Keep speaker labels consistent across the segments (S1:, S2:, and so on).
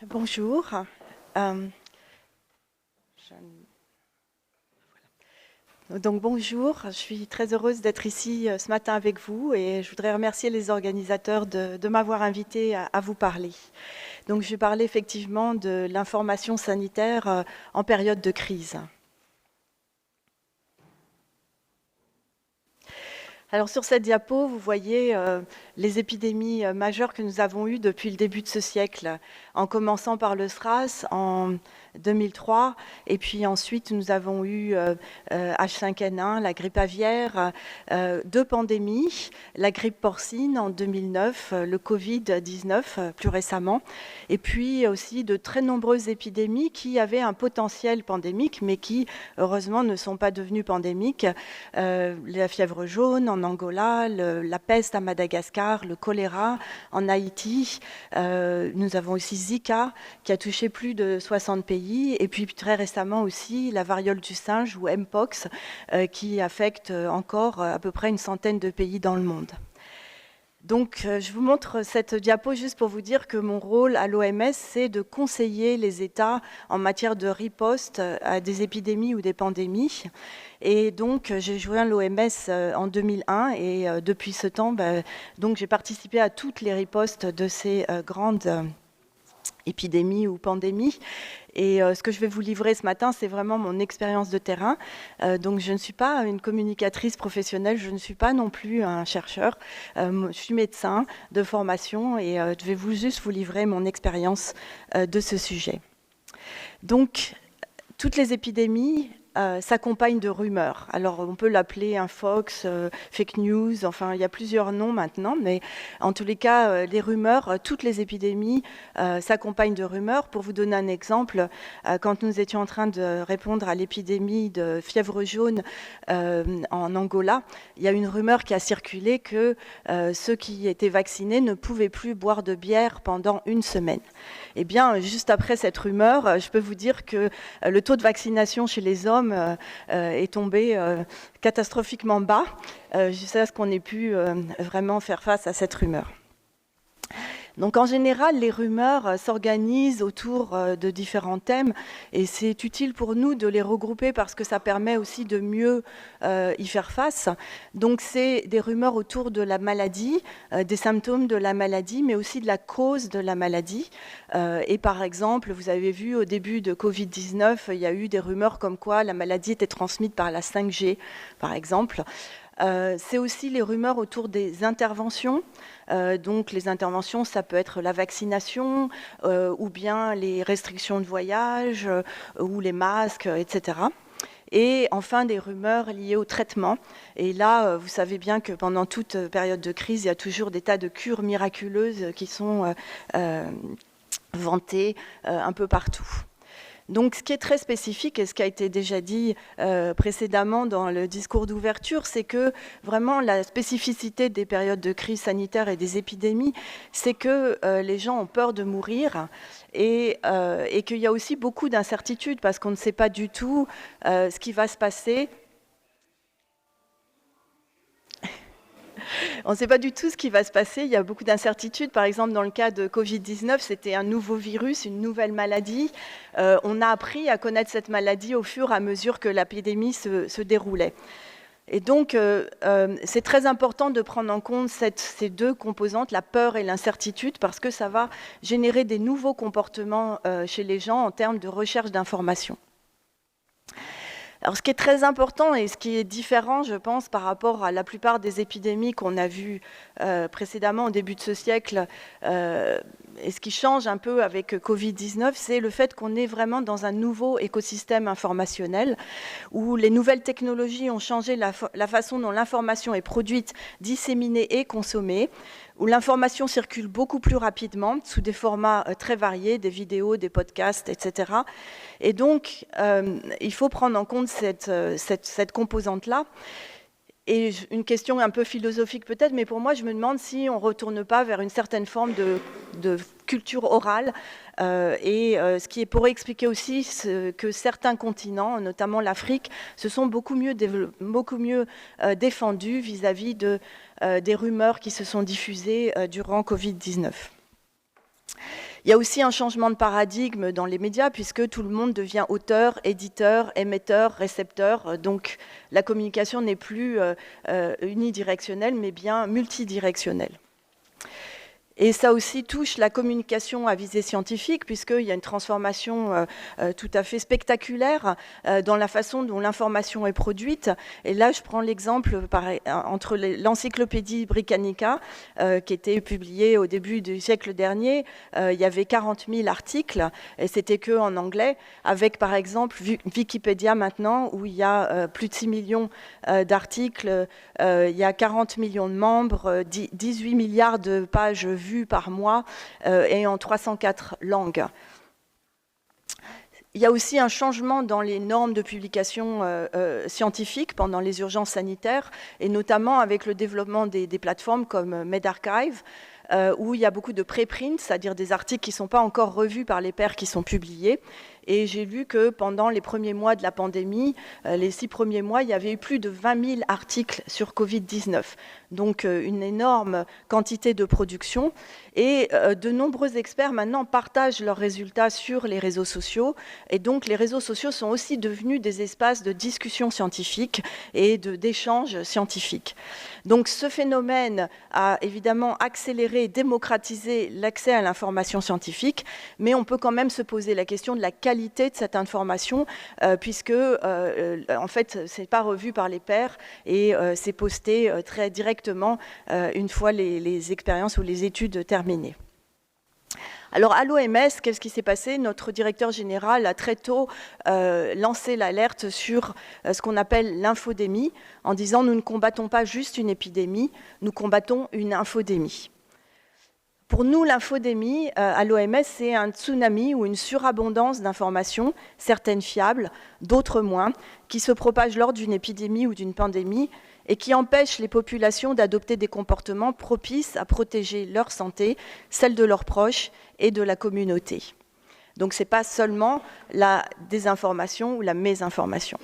S1: Bonjour. Euh, bonjour, je suis très heureuse d'être ici ce matin avec vous et je voudrais remercier les organisateurs de m'avoir invité à vous parler. Donc je vais parler effectivement de l'information sanitaire en période de crise. Alors sur cette diapo, vous voyez les épidémies majeures que nous avons eues depuis le début de ce siècle, en commençant par le SRAS en 2003, et puis ensuite nous avons eu H5N1, la grippe aviaire, deux pandémies, la grippe porcine en 2009, le Covid-19 plus récemment, et puis aussi de très nombreuses épidémies qui avaient un potentiel pandémique, mais qui heureusement ne sont pas devenues pandémiques. La fièvre jaune en Angola, la peste à Madagascar, le choléra en Haïti. Nous avons aussi Zika qui a touché plus de 60 pays et puis très récemment aussi la variole du singe ou Mpox qui affecte encore à peu près une centaine de pays dans le monde. Donc, je vous montre cette diapo juste pour vous dire que mon rôle à l'OMS, c'est de conseiller les États en matière de riposte à des épidémies ou des pandémies. Et donc, j'ai joint l'OMS en 2001 et depuis ce temps, donc j'ai participé à toutes les ripostes de ces grandes épidémies ou pandémies. Et ce que je vais vous livrer ce matin, c'est vraiment mon expérience de terrain. Donc je ne suis pas une communicatrice professionnelle, je ne suis pas non plus un chercheur. Je suis médecin de formation et je vais juste vous livrer mon expérience de ce sujet. Donc, toutes les épidémies s'accompagnent de rumeurs. Alors, on peut l'appeler un Fox, fake news, enfin, il y a plusieurs noms maintenant, mais en tous les cas, les rumeurs, toutes les épidémies s'accompagnent de rumeurs. Pour vous donner un exemple, quand nous étions en train de répondre à l'épidémie de fièvre jaune en Angola, il y a une rumeur qui a circulé que ceux qui étaient vaccinés ne pouvaient plus boire de bière pendant une semaine. Eh bien, juste après cette rumeur, je peux vous dire que le taux de vaccination chez les hommes est tombé catastrophiquement bas jusqu'à ce qu'on ait pu vraiment faire face à cette rumeur. Donc en général, les rumeurs s'organisent autour de différents thèmes et c'est utile pour nous de les regrouper parce que ça permet aussi de mieux y faire face. Donc c'est des rumeurs autour de la maladie, des symptômes de la maladie, mais aussi de la cause de la maladie. Et par exemple, vous avez vu au début de Covid-19, il y a eu des rumeurs comme quoi la maladie était transmise par la 5G, par exemple. C'est aussi les rumeurs autour des interventions. Donc les interventions, ça peut être la vaccination ou bien les restrictions de voyage ou les masques, etc. Et enfin, des rumeurs liées au traitement. Et là, vous savez bien que pendant toute période de crise, il y a toujours des tas de cures miraculeuses qui sont vantées un peu partout. Donc, ce qui est très spécifique et ce qui a été déjà dit précédemment dans le discours d'ouverture, c'est que vraiment la spécificité des périodes de crise sanitaire et des épidémies, c'est que les gens ont peur de mourir et qu'il y a aussi beaucoup d'incertitudes parce qu'on ne sait pas du tout ce qui va se passer. On ne sait pas du tout ce qui va se passer, il y a beaucoup d'incertitudes. Par exemple, dans le cas de Covid-19, c'était un nouveau virus, une nouvelle maladie. On a appris à connaître cette maladie au fur et à mesure que l'épidémie se déroulait. Et donc, c'est très important de prendre en compte ces deux composantes, la peur et l'incertitude, parce que ça va générer des nouveaux comportements chez les gens en termes de recherche d'informations. Alors, ce qui est très important et ce qui est différent, je pense, par rapport à la plupart des épidémies qu'on a vues précédemment au début de ce siècle, et ce qui change un peu avec Covid-19, c'est le fait qu'on est vraiment dans un nouveau écosystème informationnel où les nouvelles technologies ont changé la façon dont l'information est produite, disséminée et consommée, où l'information circule beaucoup plus rapidement, sous des formats très variés, des vidéos, des podcasts, etc. Et donc, il faut prendre en compte cette composante-là. Et une question un peu philosophique peut-être, mais pour moi, je me demande si on ne retourne pas vers une certaine forme de culture orale, ce qui pourrait expliquer aussi que certains continents, notamment l'Afrique, se sont beaucoup mieux défendus vis-à-vis des rumeurs qui se sont diffusées durant Covid-19. Il y a aussi un changement de paradigme dans les médias, puisque tout le monde devient auteur, éditeur, émetteur, récepteur. Donc la communication n'est plus unidirectionnelle, mais bien multidirectionnelle. Et ça aussi touche la communication à visée scientifique, puisqu'il y a une transformation tout à fait spectaculaire dans la façon dont l'information est produite. Et là, je prends l'exemple entre l'encyclopédie Britannica, qui était publiée au début du siècle dernier. Il y avait 40 000 articles, et c'était que en anglais, avec par exemple Wikipédia maintenant, où il y a plus de 6 millions d'articles, il y a 40 millions de membres, 18 milliards de pages vues par mois et en 304 langues. Il y a aussi un changement dans les normes de publication scientifiques pendant les urgences sanitaires, et notamment avec le développement des plateformes comme medRxiv, où il y a beaucoup de préprint, c'est-à-dire des articles qui ne sont pas encore revus par les pairs qui sont publiés. Et j'ai lu que pendant les premiers mois de la pandémie, les 6 premiers mois, il y avait eu plus de 20 000 articles sur Covid-19. Donc une énorme quantité de production. Et de nombreux experts maintenant partagent leurs résultats sur les réseaux sociaux. Et donc les réseaux sociaux sont aussi devenus des espaces de discussion scientifique et d'échange scientifique. Donc ce phénomène a évidemment accéléré et démocratisé l'accès à l'information scientifique, mais on peut quand même se poser la question de la qualité de cette information, puisque en fait, ce n'est pas revu par les pairs et c'est posté très directement une fois les expériences ou les études terminées. Alors à l'OMS, qu'est-ce qui s'est passé? Notre directeur général a très tôt lancé l'alerte sur ce qu'on appelle l'infodémie, en disant nous ne combattons pas juste une épidémie, nous combattons une infodémie. Pour nous, l'infodémie à l'OMS, c'est un tsunami ou une surabondance d'informations, certaines fiables, d'autres moins, qui se propagent lors d'une épidémie ou d'une pandémie et qui empêchent les populations d'adopter des comportements propices à protéger leur santé, celle de leurs proches et de la communauté. Donc ce n'est pas seulement la désinformation ou la mésinformation.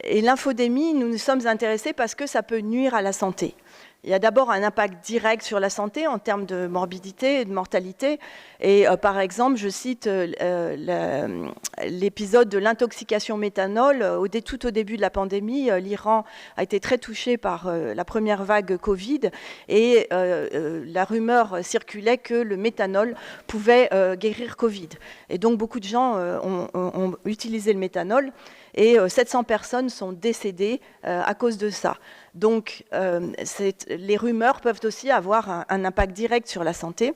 S1: Et l'infodémie, nous nous sommes intéressés parce que ça peut nuire à la santé. Il y a d'abord un impact direct sur la santé en termes de morbidité et de mortalité. Et par exemple, je cite l'épisode de l'intoxication méthanol. Tout au début de la pandémie, l'Iran a été très touché par la première vague Covid et la rumeur circulait que le méthanol pouvait guérir Covid. Et donc beaucoup de gens ont utilisé le méthanol et 700 personnes sont décédées à cause de ça. Donc, les rumeurs peuvent aussi avoir un impact direct sur la santé.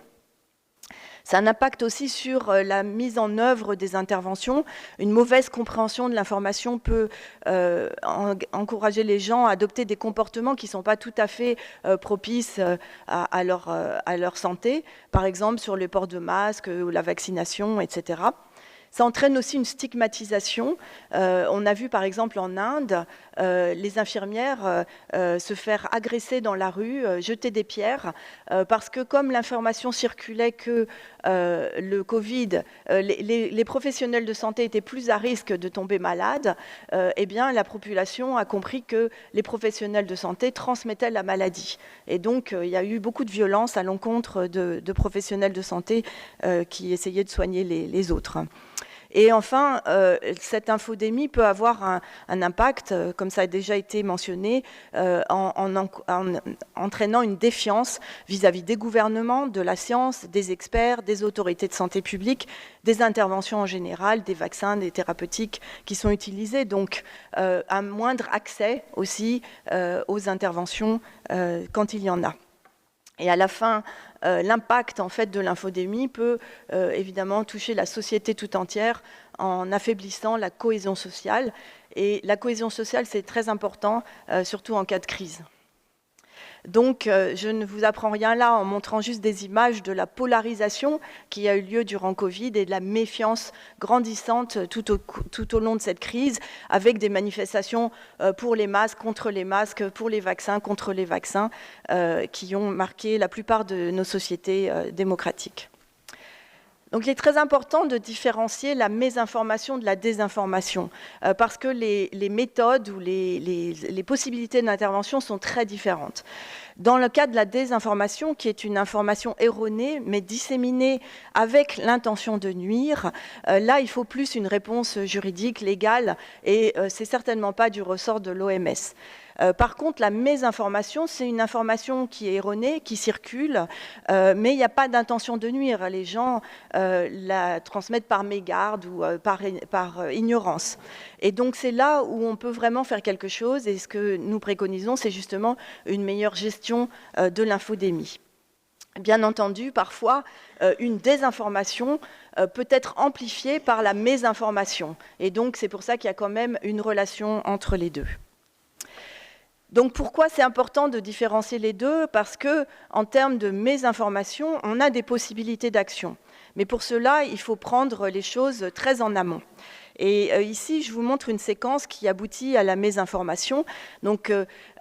S1: Ça a un impact aussi sur la mise en œuvre des interventions. Une mauvaise compréhension de l'information peut encourager les gens à adopter des comportements qui ne sont pas tout à fait propices à leur santé, par exemple sur le port de masque ou la vaccination, etc. Ça entraîne aussi une stigmatisation. On a vu par exemple en Inde les infirmières se faire agresser dans la rue, jeter des pierres, parce que comme l'information circulait que le Covid, les professionnels de santé étaient plus à risque de tomber malades, eh bien la population a compris que les professionnels de santé transmettaient la maladie. Et donc il y a eu beaucoup de violence à l'encontre de professionnels de santé qui essayaient de soigner les autres. Et enfin, cette infodémie peut avoir un impact, comme ça a déjà été mentionné, en entraînant une défiance vis-à-vis des gouvernements, de la science, des experts, des autorités de santé publique, des interventions en général, des vaccins, des thérapeutiques qui sont utilisés. Donc, un moindre accès aussi aux interventions quand il y en a. Et à la fin, l'impact en fait de l'infodémie peut évidemment toucher la société tout entière en affaiblissant la cohésion sociale. Et la cohésion sociale, c'est très important, surtout en cas de crise. Donc, je ne vous apprends rien là en montrant juste des images de la polarisation qui a eu lieu durant Covid et de la méfiance grandissante tout au long de cette crise, avec des manifestations pour les masques, contre les masques, pour les vaccins, contre les vaccins, qui ont marqué la plupart de nos sociétés démocratiques. Donc il est très important de différencier la mésinformation de la désinformation, parce que les méthodes ou les possibilités d'intervention sont très différentes. Dans le cas de la désinformation, qui est une information erronée, mais disséminée avec l'intention de nuire, là, il faut plus une réponse juridique, légale, et c'est certainement pas du ressort de l'OMS. Par contre, la mésinformation, c'est une information qui est erronée, qui circule, mais il n'y a pas d'intention de nuire. Les gens la transmettent par mégarde ou par ignorance. Et donc, c'est là où on peut vraiment faire quelque chose. Et ce que nous préconisons, c'est justement une meilleure gestion de l'infodémie. Bien entendu, parfois, une désinformation peut être amplifiée par la mésinformation. Et donc, c'est pour ça qu'il y a quand même une relation entre les deux. Donc pourquoi c'est important de différencier les deux? Parce que en termes de mésinformation, on a des possibilités d'action. Mais pour cela, il faut prendre les choses très en amont. Et ici, je vous montre une séquence qui aboutit à la mésinformation. Donc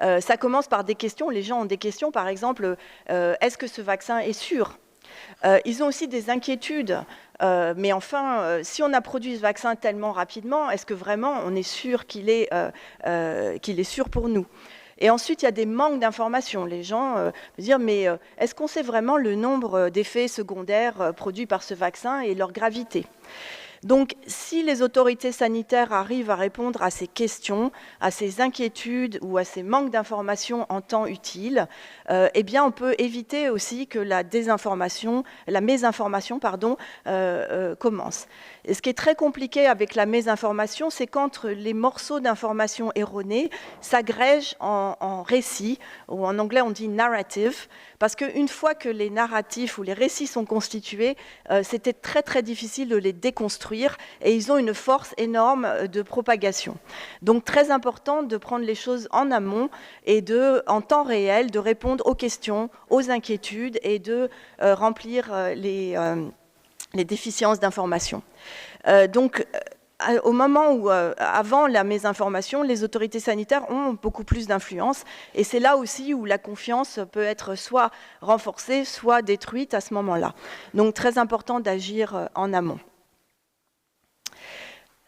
S1: ça commence par des questions. Les gens ont des questions, par exemple, est-ce que ce vaccin est sûr? Ils ont aussi des inquiétudes. Mais enfin, si on a produit ce vaccin tellement rapidement, est-ce que vraiment on est sûr qu'il est sûr pour nous? Et ensuite, il y a des manques d'informations. Les gens vont dire, mais est-ce qu'on sait vraiment le nombre d'effets secondaires produits par ce vaccin et leur gravité? Donc, si les autorités sanitaires arrivent à répondre à ces questions, à ces inquiétudes ou à ces manques d'informations en temps utile, eh bien, on peut éviter aussi que la mésinformation, commence. Et ce qui est très compliqué avec la mésinformation, c'est quand les morceaux d'informations erronées s'agrègent en récits, ou en anglais on dit narrative, parce qu'une fois que les narratifs ou les récits sont constitués, c'était très très difficile de les déconstruire et ils ont une force énorme de propagation. Donc très important de prendre les choses en amont et en temps réel, de répondre aux questions, aux inquiétudes et de remplir les déficiences d'information. Donc, au moment où, avant la mésinformation, les autorités sanitaires ont beaucoup plus d'influence. Et c'est là aussi où la confiance peut être soit renforcée, soit détruite à ce moment-là. Donc, très important d'agir en amont.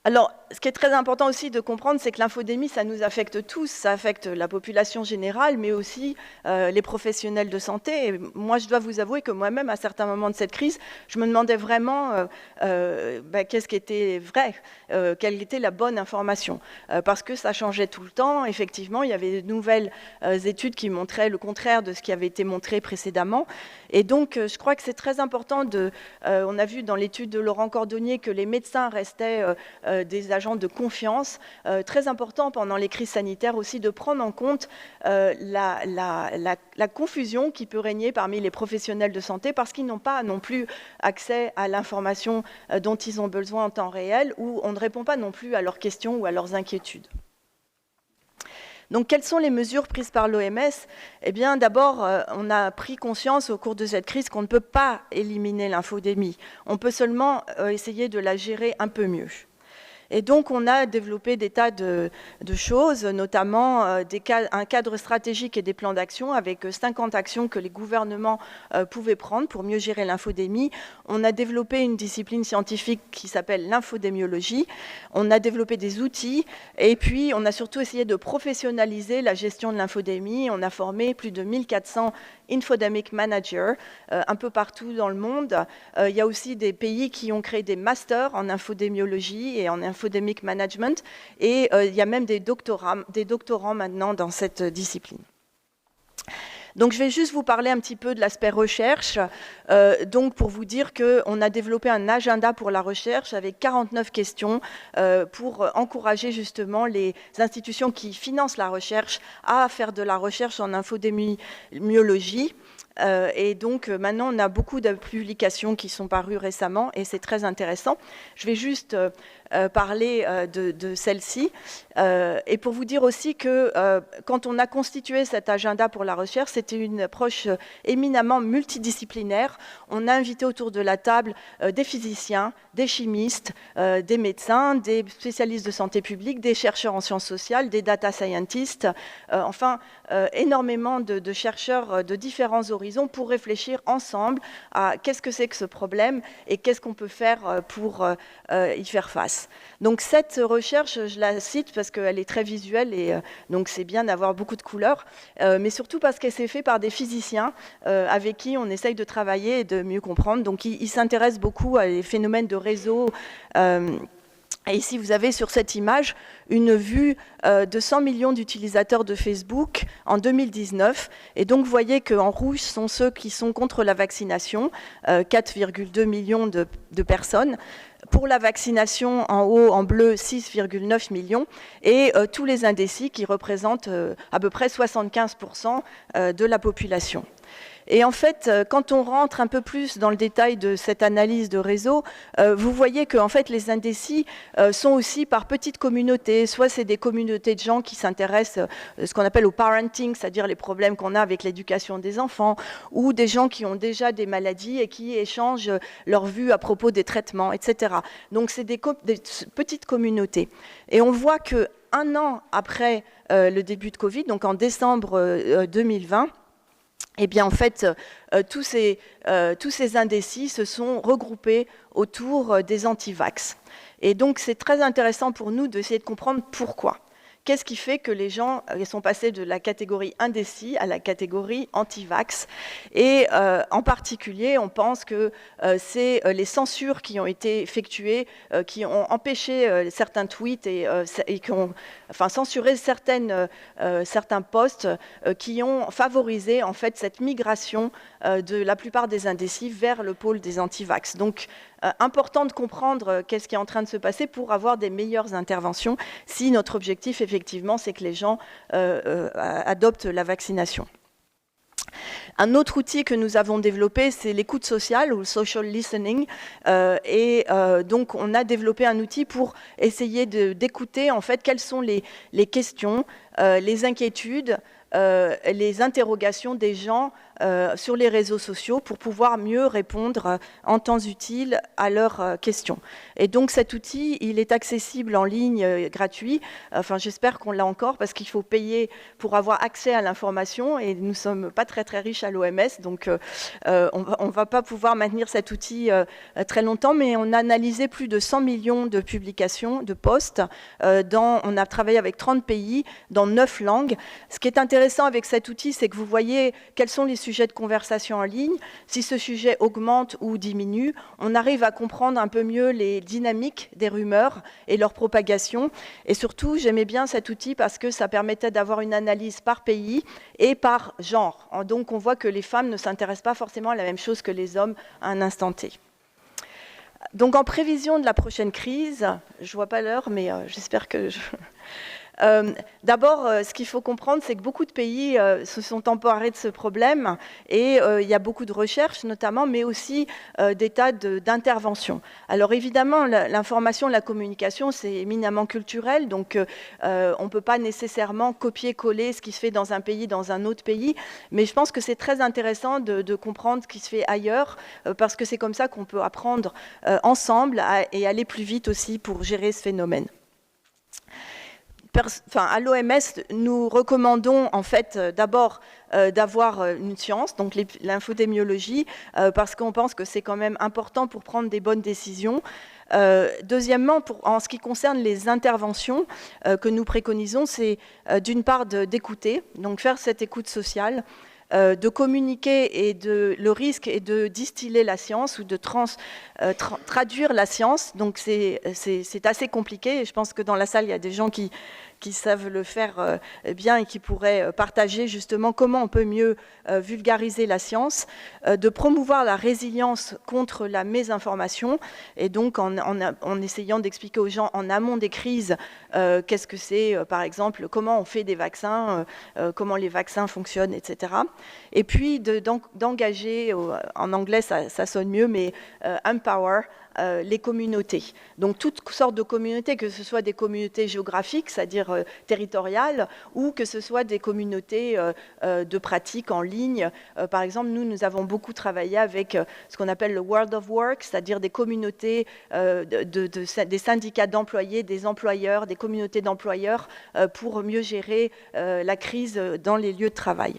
S1: Alors, ce qui est très important aussi de comprendre, c'est que l'infodémie, ça nous affecte tous, ça affecte la population générale, mais aussi les professionnels de santé. Et moi, je dois vous avouer que moi-même, à certains moments de cette crise, je me demandais vraiment qu'est-ce qui était vrai, quelle était la bonne information. Parce que ça changeait tout le temps. Effectivement, il y avait de nouvelles études qui montraient le contraire de ce qui avait été montré précédemment. Et donc, je crois que c'est très important on a vu dans l'étude de Laurent Cordonnier que les médecins restaient des agents de confiance. Très important pendant les crises sanitaires aussi de prendre en compte la confusion qui peut régner parmi les professionnels de santé parce qu'ils n'ont pas non plus accès à l'information dont ils ont besoin en temps réel ou on ne répond pas non plus à leurs questions ou à leurs inquiétudes. Donc, quelles sont les mesures prises par l'OMS? Eh bien, d'abord, on a pris conscience au cours de cette crise qu'on ne peut pas éliminer l'infodémie. On peut seulement essayer de la gérer un peu mieux. Et donc, on a développé des tas de choses, notamment un cadre stratégique et des plans d'action avec 50 actions que les gouvernements pouvaient prendre pour mieux gérer l'infodémie. On a développé une discipline scientifique qui s'appelle l'infodémiologie. On a développé des outils et puis on a surtout essayé de professionnaliser la gestion de l'infodémie. On a formé plus de 1400 infodemic managers un peu partout dans le monde. Il y a aussi des pays qui ont créé des masters en infodémiologie et en infodemic management et il y a même des doctorants maintenant dans cette discipline. Donc, je vais juste vous parler un petit peu de l'aspect recherche. Donc, pour vous dire qu'on a développé un agenda pour la recherche avec 49 questions pour encourager justement les institutions qui financent la recherche à faire de la recherche en infodémiologie. Et donc, maintenant, on a beaucoup de publications qui sont parues récemment et c'est très intéressant. Je vais juste parler de celle-ci. Et pour vous dire aussi que quand on a constitué cet agenda pour la recherche, c'était une approche éminemment multidisciplinaire. On a invité autour de la table des physiciens, des chimistes, des médecins, des spécialistes de santé publique, des chercheurs en sciences sociales, des data scientists, enfin énormément de chercheurs de différents horizons pour réfléchir ensemble à qu'est-ce que c'est que ce problème et qu'est-ce qu'on peut faire pour y faire face. Donc cette recherche, je la cite parce qu'elle est très visuelle et donc c'est bien d'avoir beaucoup de couleurs, mais surtout parce qu'elle s'est faite par des physiciens avec qui on essaye de travailler et de mieux comprendre. Donc ils s'intéressent beaucoup à les phénomènes de réseau. Et ici, vous avez sur cette image une vue de 100 millions d'utilisateurs de Facebook en 2019. Et donc, vous voyez qu'en rouge sont ceux qui sont contre la vaccination, 4,2 millions de personnes. Pour la vaccination, en haut, en bleu, 6,9 millions. Et tous les indécis qui représentent à peu près 75% de la population. Et en fait, quand on rentre un peu plus dans le détail de cette analyse de réseau, vous voyez que en fait, les indécis sont aussi par petites communautés. Soit c'est des communautés de gens qui s'intéressent à ce qu'on appelle au parenting, c'est-à-dire les problèmes qu'on a avec l'éducation des enfants, ou des gens qui ont déjà des maladies et qui échangent leur vue à propos des traitements, etc. Donc c'est des petites communautés. Et on voit qu'un an après le début de Covid, donc en décembre 2020, eh bien, en fait, tous ces indécis se sont regroupés autour des anti-vax. Et donc, c'est très intéressant pour nous d'essayer de comprendre pourquoi. Qu'est-ce qui fait que les gens sont passés de la catégorie indécis à la catégorie anti-vax? Et en particulier, on pense que c'est les censures qui ont été effectuées, qui ont empêché certains tweets et qui ont censuré certains posts qui ont favorisé en fait cette migration de la plupart des indécis vers le pôle des anti-vax. Donc, important de comprendre qu'est-ce qui est en train de se passer pour avoir des meilleures interventions si notre objectif, effectivement, c'est que les gens adoptent la vaccination. Un autre outil que nous avons développé, c'est l'écoute sociale ou le social listening. Donc, on a développé un outil pour essayer d'écouter, en fait, quelles sont les questions, les inquiétudes, les interrogations des gens sur les réseaux sociaux pour pouvoir mieux répondre en temps utile à leurs questions. Et donc cet outil, il est accessible en ligne gratuit. Enfin, j'espère qu'on l'a encore parce qu'il faut payer pour avoir accès à l'information et nous ne sommes pas très très riches à l'OMS, donc on ne va pas pouvoir maintenir cet outil très longtemps, mais on a analysé plus de 100 millions de publications, de posts. On a travaillé avec 30 pays dans 9 langues. Ce qui est intéressant avec cet outil, c'est que vous voyez quels sont les sujets de conversation en ligne. Si ce sujet augmente ou diminue, on arrive à comprendre un peu mieux les dynamiques des rumeurs et leur propagation. Et surtout, j'aimais bien cet outil parce que ça permettait d'avoir une analyse par pays et par genre. Donc on voit que les femmes ne s'intéressent pas forcément à la même chose que les hommes à un instant T. Donc en prévision de la prochaine crise, je ne vois pas l'heure, mais j'espère que D'abord, ce qu'il faut comprendre, c'est que beaucoup de pays se sont emparés de ce problème et il y a beaucoup de recherches notamment, mais aussi des tas d'interventions. Alors évidemment, l'information, la communication, c'est éminemment culturel, donc on ne peut pas nécessairement copier-coller ce qui se fait dans un pays, dans un autre pays, mais je pense que c'est très intéressant de comprendre ce qui se fait ailleurs, parce que c'est comme ça qu'on peut apprendre ensemble et aller plus vite aussi pour gérer ce phénomène. À l'OMS, nous recommandons en fait d'abord d'avoir une science, donc l'infodémiologie, parce qu'on pense que c'est quand même important pour prendre des bonnes décisions. Deuxièmement, en ce qui concerne les interventions que nous préconisons, c'est d'une part d'écouter, donc faire cette écoute sociale, de communiquer et le risque est de distiller la science ou de traduire la science. Donc c'est assez compliqué et je pense que dans la salle il y a des gens qui qui savent le faire bien et qui pourraient partager justement comment on peut mieux vulgariser la science, de promouvoir la résilience contre la mésinformation, et donc en essayant d'expliquer aux gens en amont des crises qu'est-ce que c'est, par exemple, comment on fait des vaccins, comment les vaccins fonctionnent, etc. Et puis d'engager, en anglais ça sonne mieux, mais empower les communautés. Donc toutes sortes de communautés, que ce soit des communautés géographiques, c'est-à-dire territoriales, ou que ce soit des communautés de pratiques en ligne. Par exemple, nous avons beaucoup travaillé avec ce qu'on appelle le World of Work, c'est-à-dire des communautés, des syndicats d'employés, des employeurs, des communautés d'employeurs, pour mieux gérer la crise dans les lieux de travail.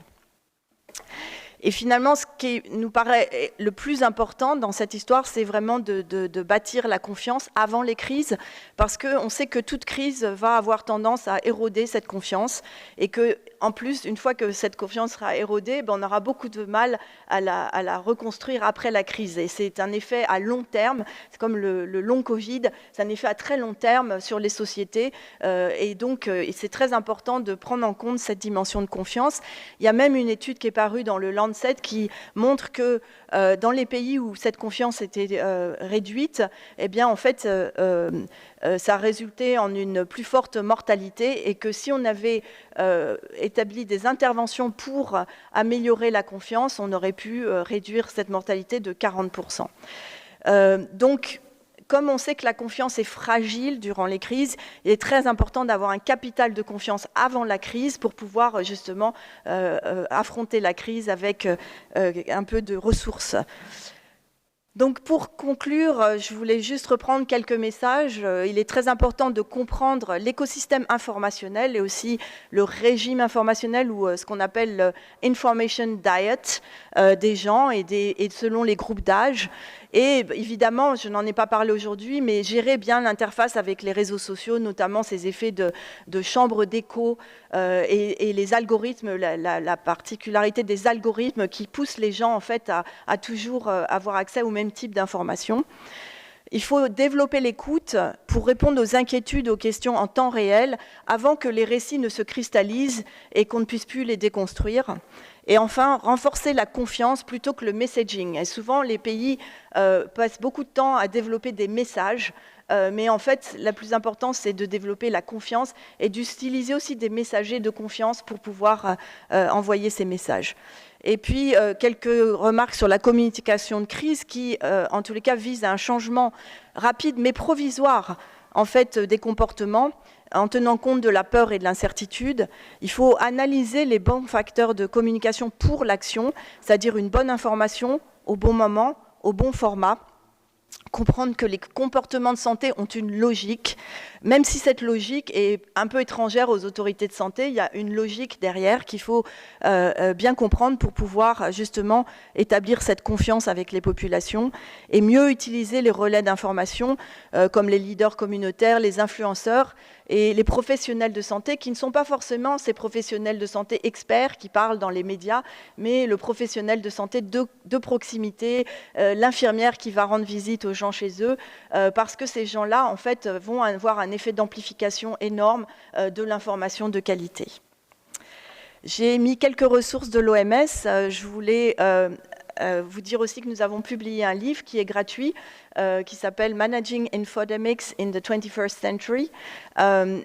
S1: Et finalement, ce qui nous paraît le plus important dans cette histoire, c'est vraiment de bâtir la confiance avant les crises, parce qu'on sait que toute crise va avoir tendance à éroder cette confiance, et qu'en plus, une fois que cette confiance sera érodée, on aura beaucoup de mal à la reconstruire après la crise. Et c'est un effet à long terme, c'est comme le long Covid, c'est un effet à très long terme sur les sociétés, et donc c'est très important de prendre en compte cette dimension de confiance. Il y a même une étude qui est parue dans le Lancet qui montre que dans les pays où cette confiance était réduite, eh bien en fait ça résultait en une plus forte mortalité, et que si on avait établi des interventions pour améliorer la confiance, on aurait pu réduire cette mortalité de 40%. Donc, comme on sait que la confiance est fragile durant les crises, il est très important d'avoir un capital de confiance avant la crise pour pouvoir justement affronter la crise avec un peu de ressources. Donc pour conclure, je voulais juste reprendre quelques messages. Il est très important de comprendre l'écosystème informationnel et aussi le régime informationnel, ou ce qu'on appelle l'information diet des gens et selon les groupes d'âge. Et évidemment, je n'en ai pas parlé aujourd'hui, mais gérer bien l'interface avec les réseaux sociaux, notamment ces effets de chambre d'écho et les algorithmes, la particularité des algorithmes qui poussent les gens en fait à toujours avoir accès au même type d'informations. Il faut développer l'écoute pour répondre aux inquiétudes, aux questions en temps réel, avant que les récits ne se cristallisent et qu'on ne puisse plus les déconstruire. Et enfin, renforcer la confiance plutôt que le messaging. Et souvent, les pays passent beaucoup de temps à développer des messages, mais en fait, la plus importante, c'est de développer la confiance et d'utiliser aussi des messagers de confiance pour pouvoir envoyer ces messages. Et puis, quelques remarques sur la communication de crise qui, en tous les cas, vise à un changement rapide mais provisoire, en fait, des comportements, en tenant compte de la peur et de l'incertitude. Il faut analyser les bons facteurs de communication pour l'action, c'est-à-dire une bonne information au bon moment, au bon format. Comprendre que les comportements de santé ont une logique, même si cette logique est un peu étrangère aux autorités de santé, il y a une logique derrière qu'il faut bien comprendre pour pouvoir justement établir cette confiance avec les populations et mieux utiliser les relais d'information comme les leaders communautaires, les influenceurs et les professionnels de santé qui ne sont pas forcément ces professionnels de santé experts qui parlent dans les médias, mais le professionnel de santé de proximité, l'infirmière qui va rendre visite aux gens chez eux, parce que ces gens-là, en fait, vont avoir un effet d'amplification énorme de l'information de qualité. J'ai mis quelques ressources de l'OMS. Je voulais vous dire aussi que nous avons publié un livre qui est gratuit, qui s'appelle Managing Infodemics in the 21st Century.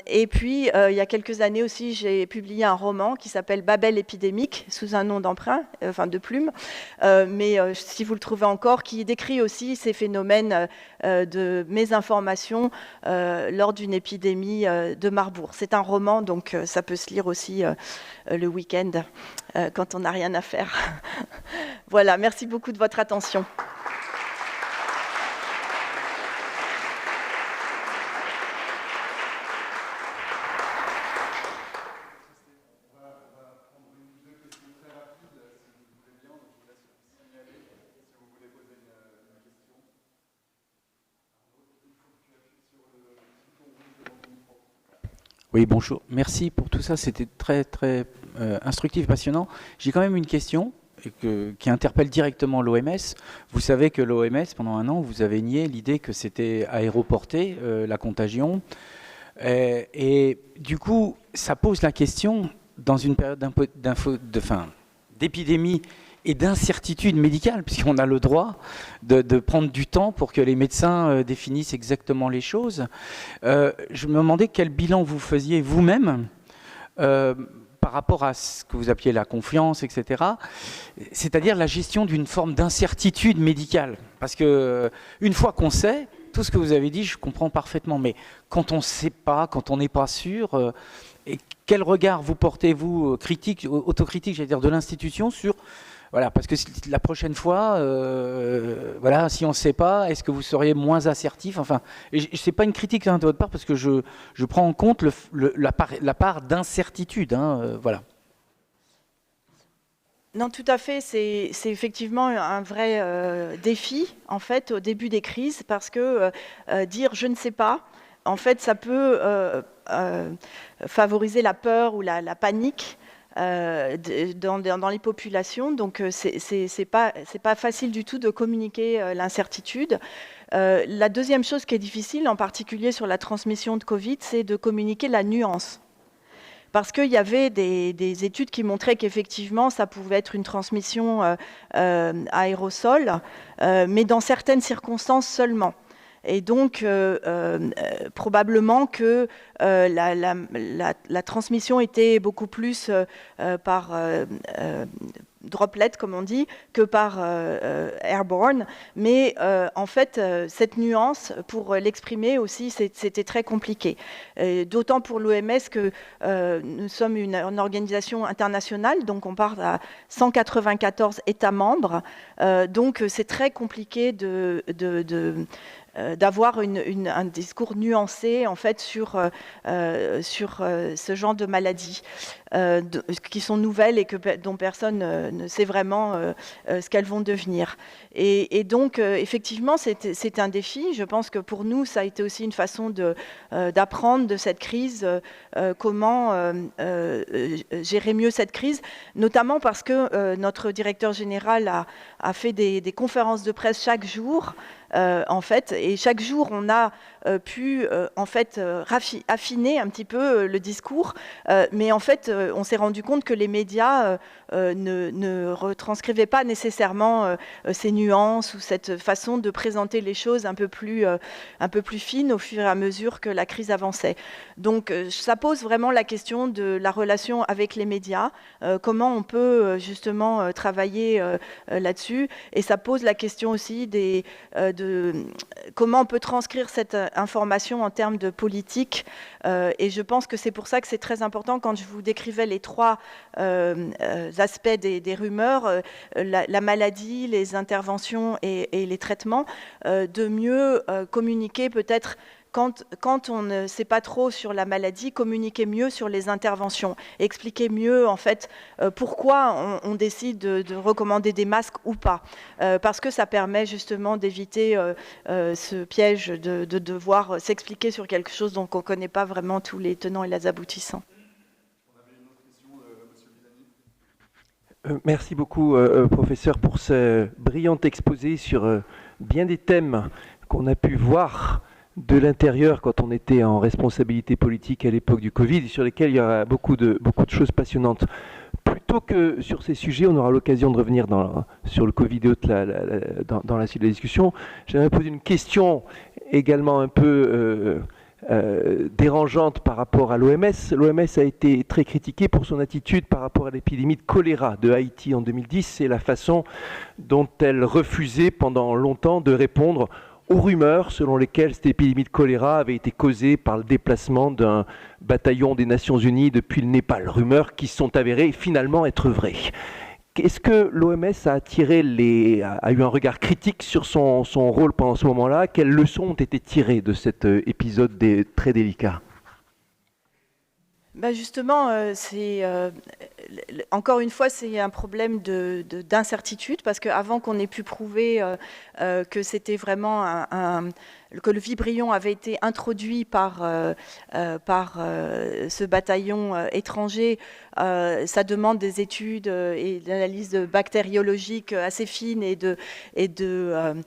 S1: Et puis, il y a quelques années aussi, j'ai publié un roman qui s'appelle Babel épidémique, sous un nom d'emprunt, enfin de plume, mais si vous le trouvez encore, qui décrit aussi ces phénomènes de mésinformation lors d'une épidémie de Marbourg. C'est un roman, donc ça peut se lire aussi le week-end quand on n'a rien à faire. Voilà, merci beaucoup de votre attention.
S2: Oui, bonjour. Merci pour tout ça. C'était très, très instructif, passionnant. J'ai quand même une question qui interpelle directement l'OMS. Vous savez que l'OMS, pendant un an, vous avez nié l'idée que c'était aéroporté, la contagion. Et du coup, ça pose la question, dans une période d'épidémie et d'incertitude médicale, puisqu'on a le droit de prendre du temps pour que les médecins définissent exactement les choses. Je me demandais quel bilan vous faisiez vous-même par rapport à ce que vous appeliez la confiance, etc. C'est-à-dire la gestion d'une forme d'incertitude médicale. Parce que une fois qu'on sait, tout ce que vous avez dit, je comprends parfaitement. Mais quand on ne sait pas, quand on n'est pas sûr, et quel regard vous portez-vous critique, autocritique, j'allais dire, de l'institution sur... Voilà, parce que la prochaine fois, voilà, si on ne sait pas, est-ce que vous seriez moins assertif? Enfin, ce n'est pas une critique de votre part, parce que je prends en compte la part d'incertitude. Voilà.
S1: Non, tout à fait. C'est effectivement un vrai défi, en fait, au début des crises, parce que dire « je ne sais pas », en fait, ça peut favoriser la peur ou la panique dans les populations. Donc, c'est pas facile du tout de communiquer l'incertitude. La deuxième chose qui est difficile, en particulier sur la transmission de Covid, c'est de communiquer la nuance. Parce qu'il y avait des études qui montraient qu'effectivement, ça pouvait être une transmission aérosol, mais dans certaines circonstances seulement. Et donc, probablement que la transmission était beaucoup plus par droplet, comme on dit, que par airborne. Mais en fait, cette nuance, pour l'exprimer aussi, c'était très compliqué. D'autant pour l'OMS que nous sommes une organisation internationale, donc on parle à 194 États membres. Donc c'est très compliqué d'avoir un discours nuancé en fait sur ce genre de maladies qui sont nouvelles et dont personne ne sait vraiment ce qu'elles vont devenir. Et donc effectivement c'est un défi. Je pense que pour nous ça a été aussi une façon d'apprendre de cette crise, comment gérer mieux cette crise, notamment parce que notre directeur général a fait des conférences de presse chaque jour. En fait, et chaque jour, on a pu en fait affiner un petit peu le discours, mais en fait, on s'est rendu compte que les médias ne retranscrivaient pas nécessairement ces nuances ou cette façon de présenter les choses un peu plus fines au fur et à mesure que la crise avançait. Donc, ça pose vraiment la question de la relation avec les médias, comment on peut justement travailler là-dessus, et ça pose la question aussi de comment on peut transcrire cette information en termes de politique. Et je pense que c'est pour ça que c'est très important, quand je vous décrivais les trois aspects des rumeurs, la maladie, les interventions et les traitements, de mieux communiquer peut-être. Quand on ne sait pas trop sur la maladie, communiquer mieux sur les interventions, expliquer mieux en fait pourquoi on décide de recommander des masques ou pas, parce que ça permet justement d'éviter ce piège de devoir s'expliquer sur quelque chose dont on ne connaît pas vraiment tous les tenants et les aboutissants.
S3: On avait une autre question, Monsieur Villani. Merci beaucoup, professeur, pour ce brillant exposé sur bien des thèmes qu'on a pu voir de l'intérieur quand on était en responsabilité politique à l'époque du Covid, et sur lesquels il y aura beaucoup de choses passionnantes. Plutôt que sur ces sujets, on aura l'occasion de revenir sur le Covid et autres dans la suite de la discussion. J'aimerais poser une question également un peu dérangeante par rapport à l'OMS. L'OMS a été très critiquée pour son attitude par rapport à l'épidémie de choléra de Haïti en 2010 et la façon dont elle refusait pendant longtemps de répondre aux rumeurs selon lesquelles cette épidémie de choléra avait été causée par le déplacement d'un bataillon des Nations Unies depuis le Népal. Rumeurs qui sont avérées finalement être vraies. Est-ce que l'OMS a eu un regard critique sur son rôle pendant ce moment-là? Quelles leçons ont été tirées de cet épisode très délicat?
S1: Bah justement, encore une fois, c'est un problème d'incertitude, parce qu'avant qu'on ait pu prouver que c'était vraiment que le vibrion avait été introduit par ce bataillon étranger, ça demande des études et d'analyses bactériologiques assez fines et de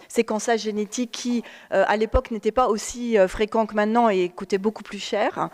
S1: séquençage génétique qui, à l'époque, n'étaient pas aussi fréquents que maintenant et coûtaient beaucoup plus cher.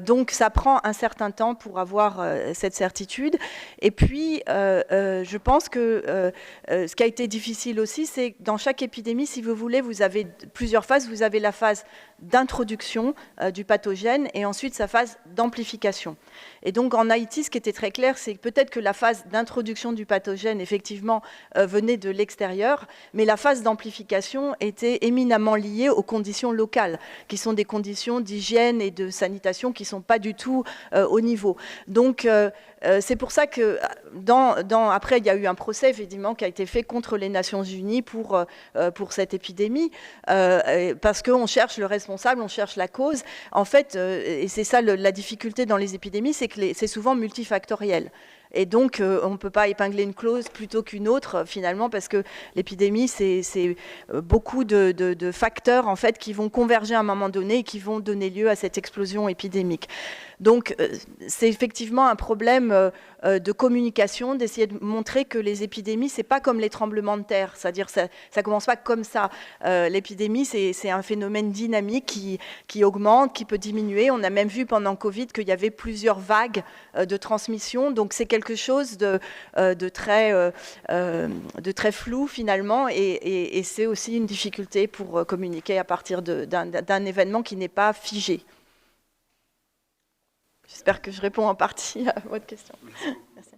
S1: Donc ça prend un certain temps pour avoir cette certitude. Et puis, je pense que ce qui a été difficile aussi, c'est que dans chaque épidémie, si vous voulez, vous avez plusieurs phases. Vous avez la phase d'introduction du pathogène et ensuite sa phase d'amplification. Et donc en Haïti, ce qui était très clair, c'est peut-être que la phase d'introduction du pathogène, effectivement, venait de l'extérieur, mais la phase d'amplification était éminemment liée aux conditions locales, qui sont des conditions d'hygiène et de sanitation qui ne sont pas du tout au niveau. Donc c'est pour ça que après, il y a eu un procès, évidemment, qui a été fait contre les Nations Unies pour cette épidémie, parce qu'on cherche le responsable, on cherche la cause. En fait, et c'est ça la difficulté dans les épidémies, c'est que c'est souvent multifactoriel. Et donc, on ne peut pas épingler une cause plutôt qu'une autre, finalement, parce que l'épidémie, c'est beaucoup de facteurs, en fait, qui vont converger à un moment donné et qui vont donner lieu à cette explosion épidémique. Donc, c'est effectivement un problème de communication, d'essayer de montrer que les épidémies, c'est pas comme les tremblements de terre, c'est-à-dire ça commence pas comme ça. L'épidémie, c'est un phénomène dynamique qui augmente, qui peut diminuer. On a même vu pendant Covid qu'il y avait plusieurs vagues de transmission, donc c'est quelque chose de très flou finalement, et c'est aussi une difficulté pour communiquer à partir d'un événement qui n'est pas figé. J'espère que je réponds en partie à votre question. Merci.